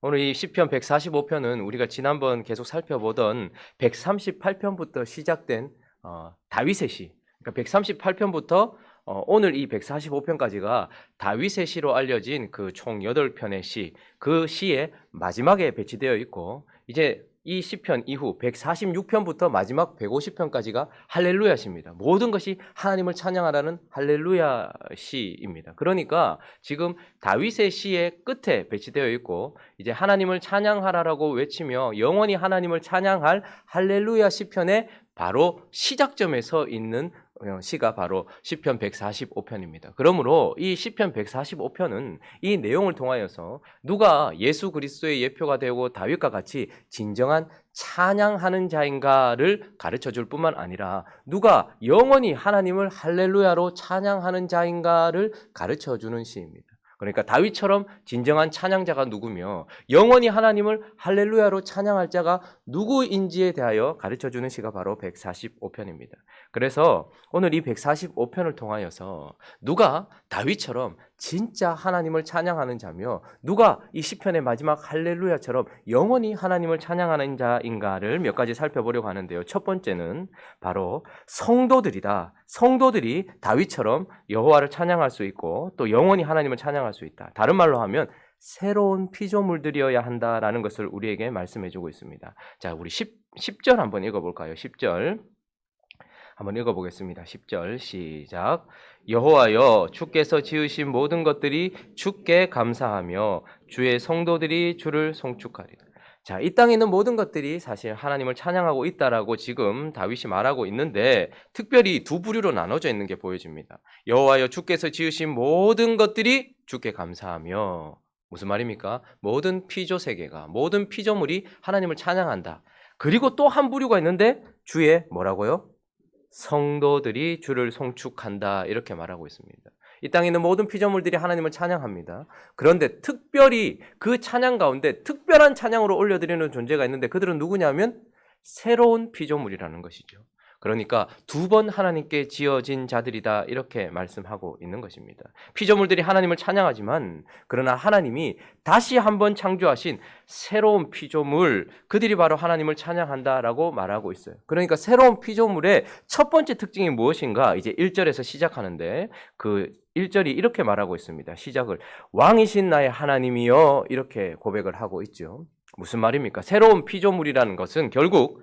오늘 이 시편 145편은 우리가 지난번 계속 살펴보던 138편부터 시작된 다윗의 시, 그러니까 138편부터 오늘 이 145편까지가 다윗의 시로 알려진 그 총 8편의 시, 그 시의 마지막에 배치되어 있고, 이제 이 시편 이후 146편부터 마지막 150편까지가 할렐루야 시입니다. 모든 것이 하나님을 찬양하라는 할렐루야 시입니다. 그러니까 지금 다윗의 시의 끝에 배치되어 있고, 이제 하나님을 찬양하라라고 외치며 영원히 하나님을 찬양할 할렐루야 시편의 바로 시작점에 서 있는 시가 바로 시편 145편입니다. 그러므로 이 시편 145편은 이 내용을 통하여서 누가 예수 그리스도의 예표가 되고 다윗과 같이 진정한 찬양하는 자인가를 가르쳐 줄 뿐만 아니라 누가 영원히 하나님을 할렐루야로 찬양하는 자인가를 가르쳐 주는 시입니다. 그러니까 다윗처럼 진정한 찬양자가 누구며 영원히 하나님을 할렐루야로 찬양할 자가 누구인지에 대하여 가르쳐주는 시가 바로 145편입니다. 그래서 오늘 이 145편을 통하여서 누가 다윗처럼 진짜 하나님을 찬양하는 자며 누가 이 시편의 마지막 할렐루야처럼 영원히 하나님을 찬양하는 자인가를 몇 가지 살펴보려고 하는데요. 첫 번째는 바로 성도들이다. 성도들이 다윗처럼 여호와를 찬양할 수 있고 또 영원히 하나님을 찬양할 수 있다. 다른 말로 하면 새로운 피조물들이어야 한다라는 것을 우리에게 말씀해주고 있습니다. 자, 우리 10절 한번 읽어볼까요? 10절 한번 읽어보겠습니다. 10절 시작. 여호와여, 주께서 지으신 모든 것들이 주께 감사하며 주의 성도들이 주를 송축하리라. 자, 이 땅에 있는 모든 것들이 사실 하나님을 찬양하고 있다라고 지금 다윗이 말하고 있는데 특별히 두 부류로 나눠져 있는 게 보여집니다. 여호와여, 주께서 지으신 모든 것들이 주께 감사하며, 무슨 말입니까? 모든 피조 세계가, 모든 피조물이 하나님을 찬양한다. 그리고 또 한 부류가 있는데 주의 뭐라고요? 성도들이 주를 송축한다, 이렇게 말하고 있습니다. 이 땅에 있는 모든 피조물들이 하나님을 찬양합니다. 그런데 특별히 그 찬양 가운데 특별한 찬양으로 올려드리는 존재가 있는데 그들은 누구냐면 새로운 피조물이라는 것이죠. 그러니까 두 번 하나님께 지어진 자들이다, 이렇게 말씀하고 있는 것입니다. 피조물들이 하나님을 찬양하지만 그러나 하나님이 다시 한번 창조하신 새로운 피조물, 그들이 바로 하나님을 찬양한다라고 말하고 있어요. 그러니까 새로운 피조물의 첫 번째 특징이 무엇인가? 이제 1절에서 시작하는데 그 1절이 이렇게 말하고 있습니다. 시작을 왕이신 나의 하나님이여, 이렇게 고백을 하고 있죠. 무슨 말입니까? 새로운 피조물이라는 것은 결국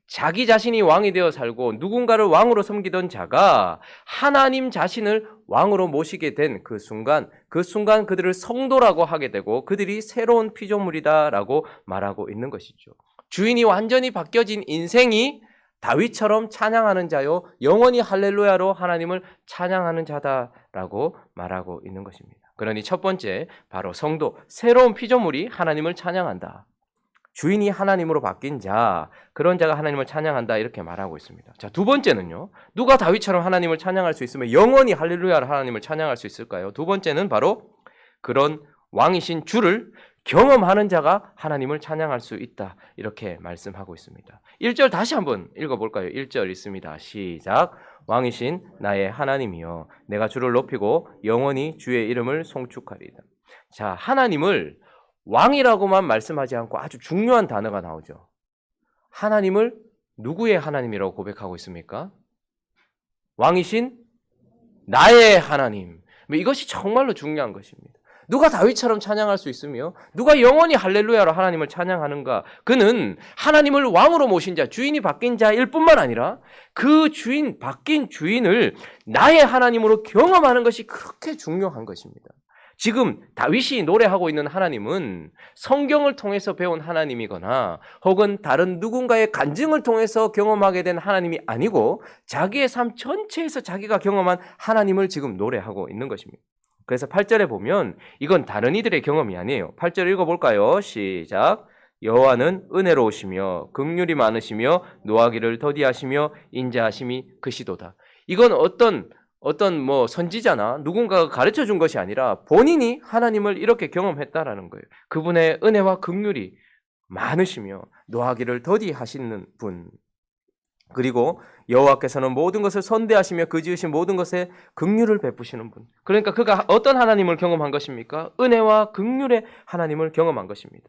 자기 자신이 왕이 되어 살고 누군가를 왕으로 섬기던 자가 하나님 자신을 왕으로 모시게 된 그 순간 그들을 성도라고 하게 되고 그들이 새로운 피조물이다라고 말하고 있는 것이죠. 주인이 완전히 바뀌어진 인생이 다윗처럼 찬양하는 자요, 영원히 할렐루야로 하나님을 찬양하는 자다라고 말하고 있는 것입니다. 그러니 첫 번째, 바로 성도, 새로운 피조물이 하나님을 찬양한다. 주인이 하나님으로 바뀐 자, 그런 자가 하나님을 찬양한다, 이렇게 말하고 있습니다. 자, 두 번째는요, 누가 다윗처럼 하나님을 찬양할 수 있으면 영원히 할렐루야로 하나님을 찬양할 수 있을까요? 두 번째는 바로 그런 왕이신 주를 경험하는 자가 하나님을 찬양할 수 있다, 이렇게 말씀하고 있습니다. 1절 다시 한번 읽어볼까요? 1절 있습니다. 시작. 왕이신 나의 하나님이여, 내가 주를 높이고 영원히 주의 이름을 송축하리다. 자, 하나님을 왕이라고만 말씀하지 않고 아주 중요한 단어가 나오죠. 하나님을 누구의 하나님이라고 고백하고 있습니까? 왕이신 나의 하나님. 이것이 정말로 중요한 것입니다. 누가 다윗처럼 찬양할 수 있으며 누가 영원히 할렐루야로 하나님을 찬양하는가? 그는 하나님을 왕으로 모신 자, 주인이 바뀐 자일 뿐만 아니라 그 주인, 바뀐 주인을 나의 하나님으로 경험하는 것이 그렇게 중요한 것입니다. 지금 다윗이 노래하고 있는 하나님은 성경을 통해서 배운 하나님이거나 혹은 다른 누군가의 간증을 통해서 경험하게 된 하나님이 아니고 자기의 삶 전체에서 자기가 경험한 하나님을 지금 노래하고 있는 것입니다. 그래서 8절에 보면 이건 다른 이들의 경험이 아니에요. 8절 읽어볼까요? 시작. 여호와는 은혜로우시며 긍휼이 많으시며 노하기를 더디하시며 인자하심이 크시도다. 이건 어떤 선지자나 누군가가 가르쳐 준 것이 아니라 본인이 하나님을 이렇게 경험했다라는 거예요. 그분의 은혜와 긍휼이 많으시며 노하기를 더디하시는 분, 그리고 여호와께서는 모든 것을 선대하시며 그 지으신 모든 것에 긍휼을 베푸시는 분. 그러니까 그가 어떤 하나님을 경험한 것입니까? 은혜와 긍휼의 하나님을 경험한 것입니다.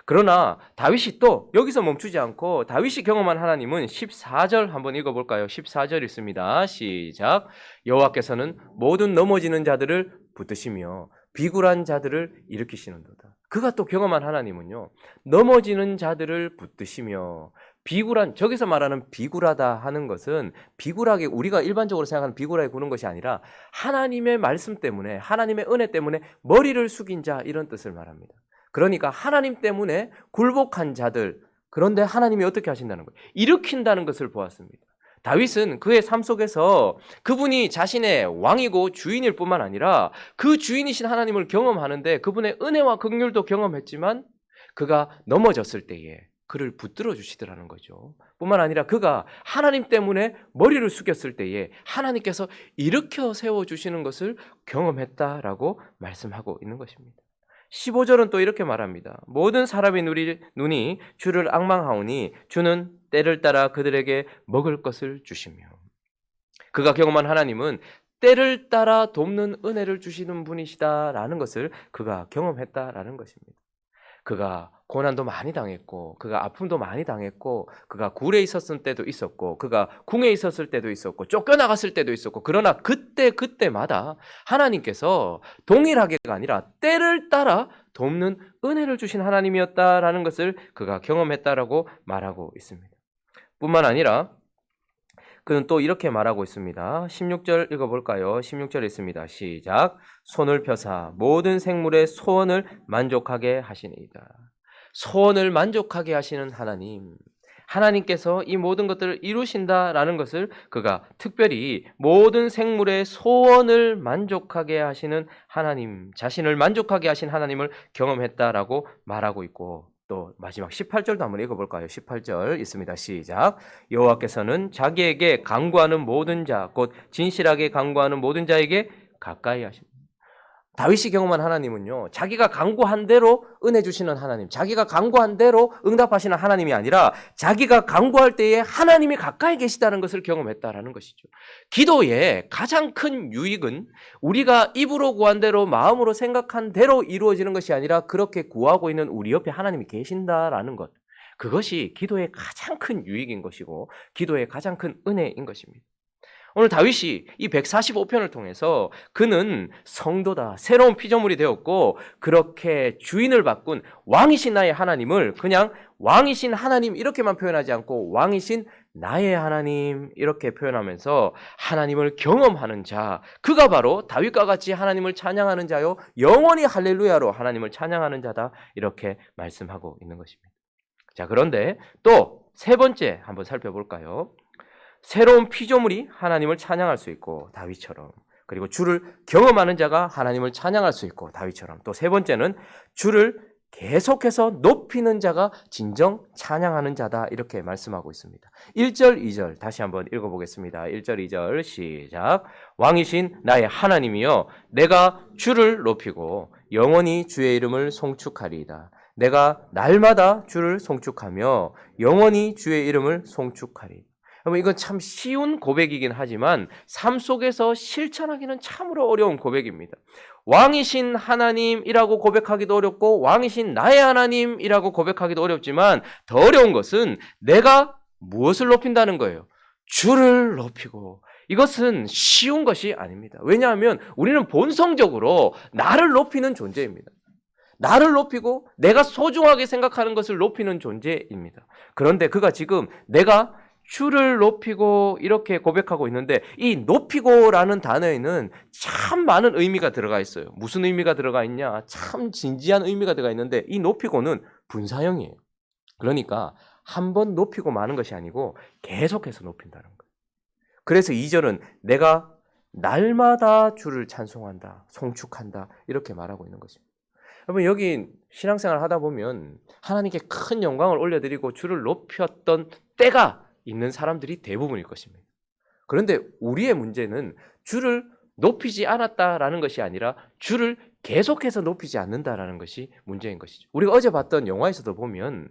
그러나 다윗이 또 여기서 멈추지 않고 다윗이 경험한 하나님은 14절 한번 읽어볼까요? 14절 있습니다. 시작. 여호와께서는 모든 넘어지는 자들을 붙드시며 비굴한 자들을 일으키시는도다. 그가 또 경험한 하나님은요, 넘어지는 자들을 붙드시며 비굴한, 저기서 말하는 비굴하다 하는 것은 비굴하게 우리가 일반적으로 생각하는 비굴하게 구는 것이 아니라 하나님의 말씀 때문에, 하나님의 은혜 때문에 머리를 숙인 자, 이런 뜻을 말합니다. 그러니까 하나님 때문에 굴복한 자들, 그런데 하나님이 어떻게 하신다는 거예요? 일으킨다는 것을 보았습니다. 다윗은 그의 삶 속에서 그분이 자신의 왕이고 주인일 뿐만 아니라 그 주인이신 하나님을 경험하는데 그분의 은혜와 긍휼도 경험했지만 그가 넘어졌을 때에 그를 붙들어 주시더라는 거죠. 뿐만 아니라 그가 하나님 때문에 머리를 숙였을 때에 하나님께서 일으켜 세워주시는 것을 경험했다라고 말씀하고 있는 것입니다. 15절은 또 이렇게 말합니다. 모든 사람의 눈이 주를 앙망하오니 주는 때를 따라 그들에게 먹을 것을 주시며. 그가 경험한 하나님은 때를 따라 돕는 은혜를 주시는 분이시다라는 것을 그가 경험했다라는 것입니다. 그가 고난도 많이 당했고 그가 아픔도 많이 당했고 그가 굴에 있었을 때도 있었고 그가 궁에 있었을 때도 있었고 쫓겨나갔을 때도 있었고 그러나 그때마다 하나님께서 동일하게가 아니라 때를 따라 돕는 은혜를 주신 하나님이었다라는 것을 그가 경험했다라고 말하고 있습니다. 뿐만 아니라 그는 또 이렇게 말하고 있습니다. 16절 읽어볼까요? 16절 있습니다. 시작. 손을 펴사 모든 생물의 소원을 만족하게 하시니이다. 소원을 만족하게 하시는 하나님, 하나님께서 이 모든 것들을 이루신다라는 것을 그가 특별히 모든 생물의 소원을 만족하게 하시는 하나님, 자신을 만족하게 하신 하나님을 경험했다라고 말하고 있고, 또 마지막 18절도 한번 읽어볼까요? 18절 있습니다. 시작. 여호와께서는 자기에게 간구하는 모든 자, 곧 진실하게 간구하는 모든 자에게 가까이 하십니다. 다윗이 경험한 하나님은요, 자기가 간구한 대로 은혜 주시는 하나님, 자기가 간구한 대로 응답하시는 하나님이 아니라 자기가 간구할 때에 하나님이 가까이 계시다는 것을 경험했다라는 것이죠. 기도의 가장 큰 유익은 우리가 입으로 구한 대로 마음으로 생각한 대로 이루어지는 것이 아니라 그렇게 구하고 있는 우리 옆에 하나님이 계신다라는 것. 그것이 기도의 가장 큰 유익인 것이고 기도의 가장 큰 은혜인 것입니다. 오늘 다윗이 이 145편을 통해서 그는 성도다, 새로운 피조물이 되었고 그렇게 주인을 바꾼 왕이신 나의 하나님을 그냥 왕이신 하나님 이렇게만 표현하지 않고 왕이신 나의 하나님 이렇게 표현하면서 하나님을 경험하는 자, 그가 바로 다윗과 같이 하나님을 찬양하는 자요 영원히 할렐루야로 하나님을 찬양하는 자다 이렇게 말씀하고 있는 것입니다. 자, 그런데 또 세 번째 한번 살펴볼까요? 새로운 피조물이 하나님을 찬양할 수 있고 다윗처럼, 그리고 주를 경험하는 자가 하나님을 찬양할 수 있고 다윗처럼, 또 세 번째는 주를 계속해서 높이는 자가 진정 찬양하는 자다 이렇게 말씀하고 있습니다. 1절 2절 다시 한번 읽어보겠습니다. 1절 2절 시작. 왕이신 나의 하나님이여 내가 주를 높이고 영원히 주의 이름을 송축하리이다. 내가 날마다 주를 송축하며 영원히 주의 이름을 송축하리이다. 여러분, 이건 참 쉬운 고백이긴 하지만 삶 속에서 실천하기는 참으로 어려운 고백입니다. 왕이신 하나님이라고 고백하기도 어렵고 왕이신 나의 하나님이라고 고백하기도 어렵지만 더 어려운 것은 내가 무엇을 높인다는 거예요. 주를 높이고. 이것은 쉬운 것이 아닙니다. 왜냐하면 우리는 본성적으로 나를 높이는 존재입니다. 나를 높이고 내가 소중하게 생각하는 것을 높이는 존재입니다. 그런데 그가 지금 내가 주를 높이고 이렇게 고백하고 있는데 이 높이고라는 단어에는 참 많은 의미가 들어가 있어요. 무슨 의미가 들어가 있냐? 참 진지한 의미가 들어가 있는데 이 높이고는 분사형이에요. 그러니까 한 번 높이고 마는 것이 아니고 계속해서 높인다는 거예요. 그래서 2절은 내가 날마다 주를 찬송한다, 송축한다 이렇게 말하고 있는 것입니다. 여러분, 여기 신앙생활 하다 보면 하나님께 큰 영광을 올려드리고 주를 높였던 때가 있는 사람들이 대부분일 것입니다. 그런데 우리의 문제는 주를 높이지 않았다라는 것이 아니라 주를 계속해서 높이지 않는다라는 것이 문제인 것이죠. 우리가 어제 봤던 영화에서도 보면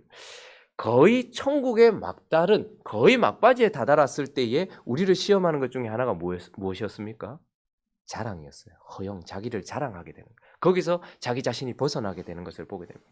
거의 천국의 막달은 거의 막바지에 다다랐을 때에 우리를 시험하는 것 중에 하나가 무엇이었습니까? 자랑이었어요. 허영, 자기를 자랑하게 되는 거예요. 거기서 자기 자신이 벗어나게 되는 것을 보게 됩니다.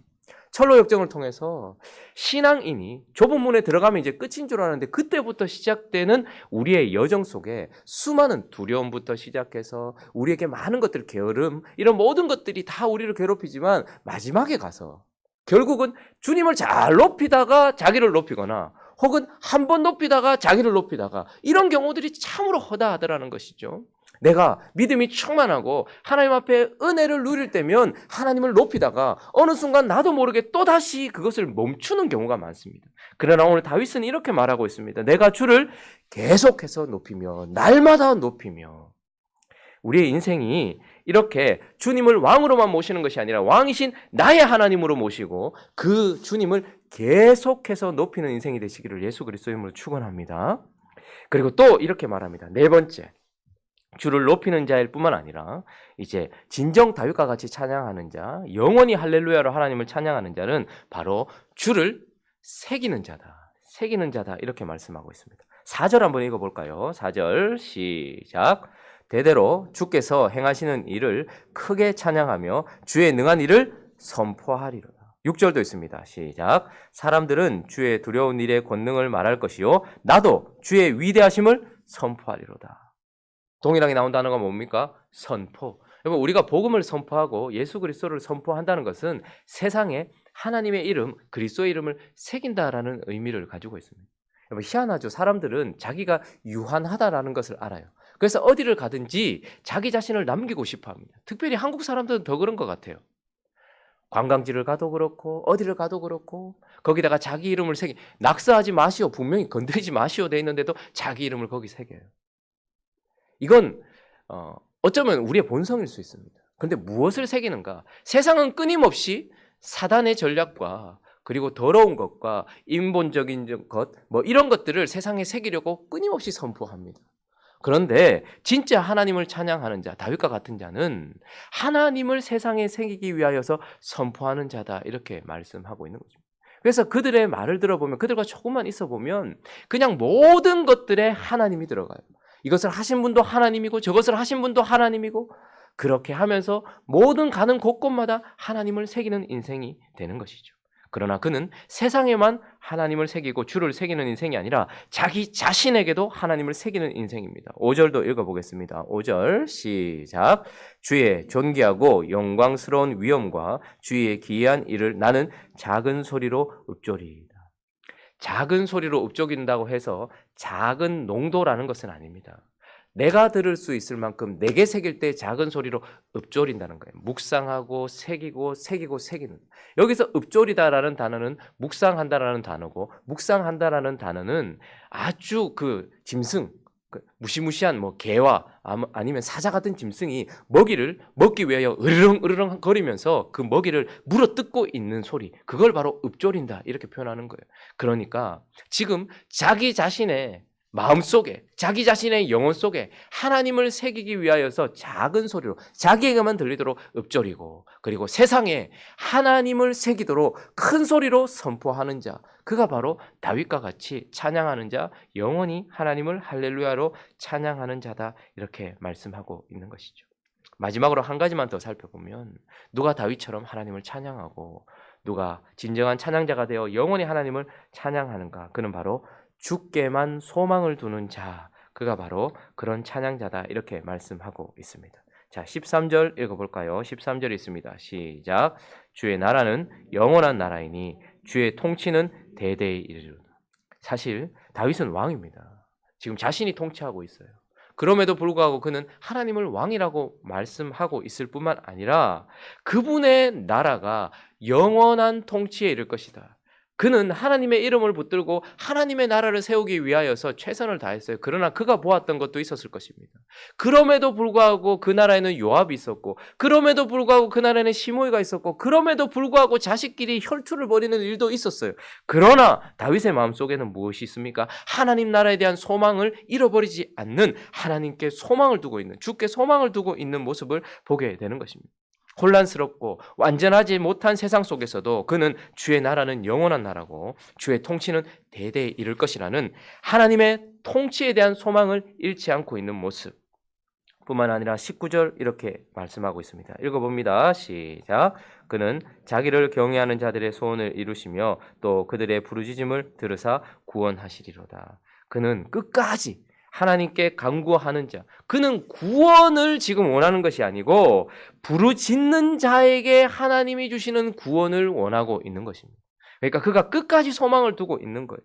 철로 역정을 통해서 신앙인이 좁은 문에 들어가면 이제 끝인 줄 알았는데 그때부터 시작되는 우리의 여정 속에 수많은 두려움부터 시작해서 우리에게 많은 것들, 게으름, 이런 모든 것들이 다 우리를 괴롭히지만 마지막에 가서 결국은 주님을 잘 높이다가 자기를 높이거나 혹은 한 번 높이다가 자기를 높이다가 이런 경우들이 참으로 허다하더라는 것이죠. 내가 믿음이 충만하고 하나님 앞에 은혜를 누릴 때면 하나님을 높이다가 어느 순간 나도 모르게 또다시 그것을 멈추는 경우가 많습니다. 그러나 오늘 다윗은 이렇게 말하고 있습니다. 내가 주를 계속해서 높이며 날마다 높이며. 우리의 인생이 이렇게 주님을 왕으로만 모시는 것이 아니라 왕이신 나의 하나님으로 모시고 그 주님을 계속해서 높이는 인생이 되시기를 예수 그리스도의 이름으로 축원합니다. 그리고 또 이렇게 말합니다. 네 번째, 주를 높이는 자일 뿐만 아니라 이제 진정 다윗과 같이 찬양하는 자, 영원히 할렐루야로 하나님을 찬양하는 자는 바로 주를 새기는 자다. 새기는 자다 이렇게 말씀하고 있습니다. 4절 한번 읽어볼까요? 4절 시작. 대대로 주께서 행하시는 일을 크게 찬양하며 주의 능한 일을 선포하리로다. 6절도 있습니다. 시작. 사람들은 주의 두려운 일의 권능을 말할 것이요 나도 주의 위대하심을 선포하리로다. 동일하게 나온 단어가 뭡니까? 선포. 여러분, 우리가 복음을 선포하고 예수 그리스도를 선포한다는 것은 세상에 하나님의 이름, 그리스도의 이름을 새긴다라는 의미를 가지고 있습니다. 여러분, 희한하죠. 사람들은 자기가 유한하다라는 것을 알아요. 그래서 어디를 가든지 자기 자신을 남기고 싶어 합니다. 특별히 한국 사람들은 더 그런 것 같아요. 관광지를 가도 그렇고 어디를 가도 그렇고 거기다가 자기 이름을 새기, 낙서하지 마시오, 분명히 건드리지 마시오 돼 있는데도 자기 이름을 거기 새겨요. 이건 어쩌면 우리의 본성일 수 있습니다. 그런데 무엇을 새기는가? 세상은 끊임없이 사단의 전략과 그리고 더러운 것과 인본적인 것, 뭐 이런 것들을 세상에 새기려고 끊임없이 선포합니다. 그런데 진짜 하나님을 찬양하는 자, 다윗과 같은 자는 하나님을 세상에 새기기 위하여서 선포하는 자다 이렇게 말씀하고 있는 거죠. 그래서 그들의 말을 들어보면, 그들과 조금만 있어 보면 그냥 모든 것들에 하나님이 들어가요. 이것을 하신 분도 하나님이고 저것을 하신 분도 하나님이고 그렇게 하면서 모든 가는 곳곳마다 하나님을 새기는 인생이 되는 것이죠. 그러나 그는 세상에만 하나님을 새기고 주를 새기는 인생이 아니라 자기 자신에게도 하나님을 새기는 인생입니다. 5절도 읽어보겠습니다. 5절 시작. 주의 존귀하고 영광스러운 위엄과 주의 기이한 일을 나는 작은 소리로 읊조리이다. 작은 소리로 읊조긴다고 해서 작은 농도라는 것은 아닙니다. 내가 들을 수 있을 만큼 내게 새길 때 작은 소리로 읊조린다는 거예요. 묵상하고 새기고 새기고 새기는. 여기서 읊조리다라는 단어는 묵상한다라는 단어고, 묵상한다라는 단어는 아주 그 짐승, 무시무시한 뭐 개와 아니면 사자 같은 짐승이 먹이를 먹기 위하여 으르렁 으르렁 거리면서 그 먹이를 물어뜯고 있는 소리, 그걸 바로 읊조린다 이렇게 표현하는 거예요. 그러니까 지금 자기 자신의 마음속에, 자기 자신의 영혼 속에 하나님을 새기기 위하여서 작은 소리로 자기에게만 들리도록 읊조리고, 그리고 세상에 하나님을 새기도록 큰 소리로 선포하는 자, 그가 바로 다윗과 같이 찬양하는 자, 영원히 하나님을 할렐루야로 찬양하는 자다 이렇게 말씀하고 있는 것이죠. 마지막으로 한 가지만 더 살펴보면, 누가 다윗처럼 하나님을 찬양하고 누가 진정한 찬양자가 되어 영원히 하나님을 찬양하는가? 그는 바로 주께만 소망을 두는 자, 그가 바로 그런 찬양자다 이렇게 말씀하고 있습니다. 자, 13절 읽어볼까요? 13절 있습니다. 시작. 주의 나라는 영원한 나라이니 주의 통치는 대대에 이르리로다. 사실 다윗은 왕입니다. 지금 자신이 통치하고 있어요. 그럼에도 불구하고 그는 하나님을 왕이라고 말씀하고 있을 뿐만 아니라 그분의 나라가 영원한 통치에 이를 것이다. 그는 하나님의 이름을 붙들고 하나님의 나라를 세우기 위하여서 최선을 다했어요. 그러나 그가 보았던 것도 있었을 것입니다. 그럼에도 불구하고 그 나라에는 요압이 있었고, 그럼에도 불구하고 그 나라에는 시므이가 있었고, 그럼에도 불구하고 자식끼리 혈투를 벌이는 일도 있었어요. 그러나 다윗의 마음속에는 무엇이 있습니까? 하나님 나라에 대한 소망을 잃어버리지 않는, 하나님께 소망을 두고 있는, 주께 소망을 두고 있는 모습을 보게 되는 것입니다. 혼란스럽고 완전하지 못한 세상 속에서도 그는 주의 나라는 영원한 나라고 주의 통치는 대대에 이를 것이라는 하나님의 통치에 대한 소망을 잃지 않고 있는 모습, 뿐만 아니라 19절 이렇게 말씀하고 있습니다. 읽어봅니다. 시작. 그는 자기를 경외하는 자들의 소원을 이루시며 또 그들의 부르짖음을 들으사 구원하시리로다. 그는 끝까지 하나님께 간구하는 자, 그는 구원을 지금 원하는 것이 아니고 부르짖는 자에게 하나님이 주시는 구원을 원하고 있는 것입니다. 그러니까 그가 끝까지 소망을 두고 있는 거예요.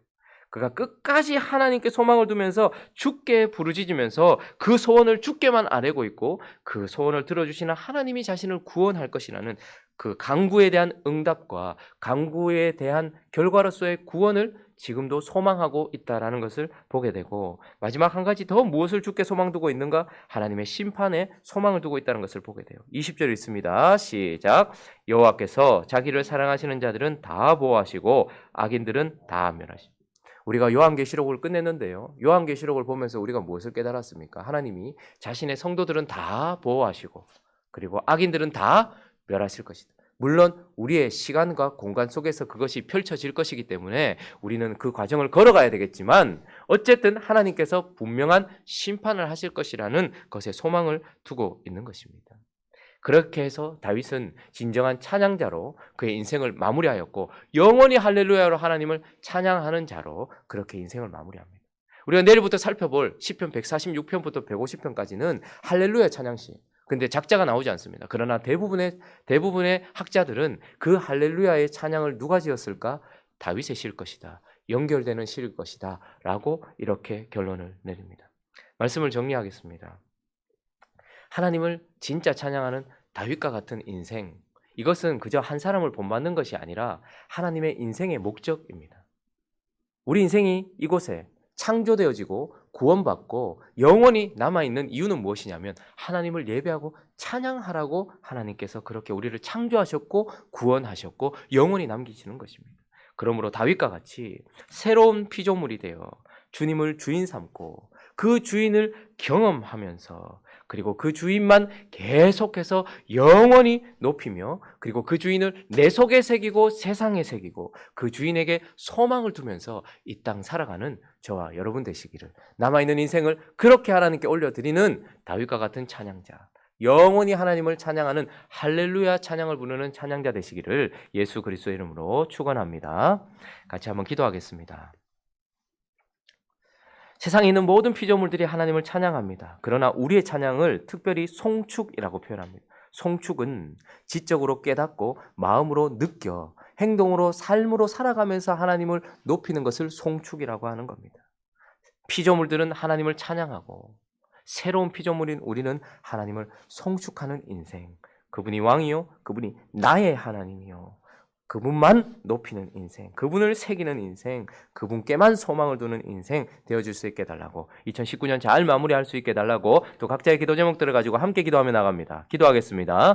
그가 끝까지 하나님께 소망을 두면서 주께 부르짖으면서 그 소원을 주께만 아뢰고 있고 그 소원을 들어주시는 하나님이 자신을 구원할 것이라는 그 간구에 대한 응답과 간구에 대한 결과로서의 구원을 지금도 소망하고 있다라는 것을 보게 되고, 마지막 한 가지 더 무엇을 주께 소망 두고 있는가? 하나님의 심판에 소망을 두고 있다는 것을 보게 돼요. 20절 있습니다. 시작. 여호와께서 자기를 사랑하시는 자들은 다 보호하시고 악인들은 다 멸하시고. 우리가 요한계시록을 끝냈는데요. 요한계시록을 보면서 우리가 무엇을 깨달았습니까? 하나님이 자신의 성도들은 다 보호하시고 그리고 악인들은 다 멸하실 것이다. 물론 우리의 시간과 공간 속에서 그것이 펼쳐질 것이기 때문에 우리는 그 과정을 걸어가야 되겠지만 어쨌든 하나님께서 분명한 심판을 하실 것이라는 것에 소망을 두고 있는 것입니다. 그렇게 해서 다윗은 진정한 찬양자로 그의 인생을 마무리하였고 영원히 할렐루야로 하나님을 찬양하는 자로 그렇게 인생을 마무리합니다. 우리가 내일부터 살펴볼 시편 146편부터 150편까지는 할렐루야 찬양시. 근데 작자가 나오지 않습니다. 그러나 대부분의 학자들은 그 할렐루야의 찬양을 누가 지었을까? 다윗의 시일 것이다. 연결되는 시일 것이다. 라고 이렇게 결론을 내립니다. 말씀을 정리하겠습니다. 하나님을 진짜 찬양하는 다윗과 같은 인생, 이것은 그저 한 사람을 본받는 것이 아니라 하나님의 인생의 목적입니다. 우리 인생이 이곳에 창조되어지고 구원받고 영원히 남아있는 이유는 무엇이냐면 하나님을 예배하고 찬양하라고 하나님께서 그렇게 우리를 창조하셨고 구원하셨고 영원히 남기시는 것입니다. 그러므로 다윗과 같이 새로운 피조물이 되어 주님을 주인 삼고 그 주인을 경험하면서 그리고 그 주인만 계속해서 영원히 높이며 그리고 그 주인을 내 속에 새기고 세상에 새기고 그 주인에게 소망을 두면서 이 땅 살아가는 저와 여러분 되시기를, 남아있는 인생을 그렇게 하나님께 올려드리는 다윗과 같은 찬양자, 영원히 하나님을 찬양하는 할렐루야 찬양을 부르는 찬양자 되시기를 예수 그리스도의 이름으로 축원합니다. 같이 한번 기도하겠습니다. 세상에 있는 모든 피조물들이 하나님을 찬양합니다. 그러나 우리의 찬양을 특별히 송축이라고 표현합니다. 송축은 지적으로 깨닫고 마음으로 느껴 행동으로 삶으로 살아가면서 하나님을 높이는 것을 송축이라고 하는 겁니다. 피조물들은 하나님을 찬양하고 새로운 피조물인 우리는 하나님을 송축하는 인생, 그분이 왕이요 그분이 나의 하나님이요 그분만 높이는 인생, 그분을 새기는 인생, 그분께만 소망을 두는 인생 되어줄 수 있게 달라고, 2019년 잘 마무리할 수 있게 달라고 또 각자의 기도 제목들을 가지고 함께 기도하며 나갑니다. 기도하겠습니다.